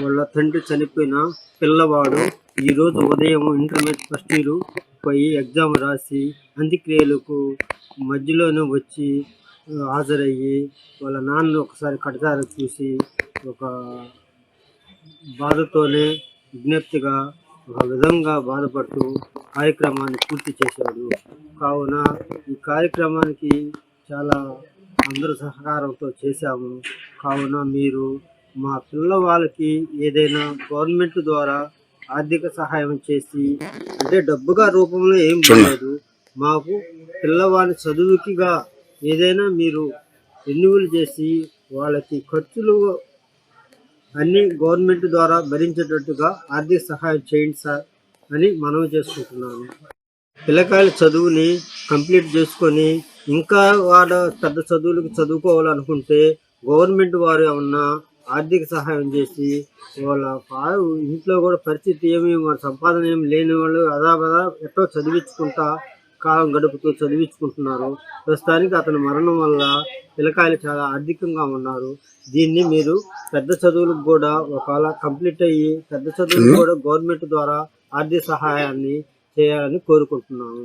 వాళ్ళ తండ్రి చనిపోయిన పిల్లవాడు ఈరోజు ఉదయం ఇంటర్మీడియట్ ఫస్ట్ ఇయర్ పోయి ఎగ్జామ్ రాసి అంత్యక్రియలకు మధ్యలోనే వచ్చి హాజరయ్యి వాళ్ళ నాన్న ఒకసారి కడతారు చూసి ఒక బాధతోనే విజ్ఞప్తిగా ఒక విధంగా బాధపడుతూ కార్యక్రమాన్ని పూర్తి చేశాడు. కావున ఈ కార్యక్రమానికి చాలా అందరూ సహకారంతో చేశాము. కావున మీరు మా పిల్లవాళ్ళకి ఏదైనా గవర్నమెంట్ ద్వారా ఆర్థిక సహాయం చేసి, అంటే డబ్బుగా రూపంలో ఏం లేదు, మాకు పిల్లవాడి చదువుకిగా ఏదైనా మీరు రెన్యువల్ చేసి వాళ్ళకి ఖర్చులు అన్నీ గవర్నమెంట్ ద్వారా భరించేటట్టుగా ఆర్థిక సహాయం చేయండి సార్ అని మనవి చేసుకుంటున్నాను. పిల్లకాయల చదువుని కంప్లీట్ చేసుకొని ఇంకా వాడు పెద్ద చదువులకు చదువుకోవాలనుకుంటే గవర్నమెంట్ వారు ఏమన్నా ఆర్థిక సహాయం చేసి వాళ్ళ ఇంట్లో కూడా పరిస్థితి ఏమి సంపాదన ఏమి లేని వాళ్ళు అదాబదా ఎట్టో చదివించుకుంటా కాలం గడుపుతూ చదివించుకుంటున్నారు. ప్రస్తుతానికి అతని మరణం వల్ల పిల్లకాయలు చాలా ఆర్థికంగా ఉన్నారు. దీన్ని మీరు పెద్ద చదువులకు కూడా ఒకవేళ కంప్లీట్ అయ్యి పెద్ద చదువులకు కూడా గవర్నమెంట్ ద్వారా ఆర్థిక సహాయాన్ని చేయాలని కోరుకుంటున్నాను.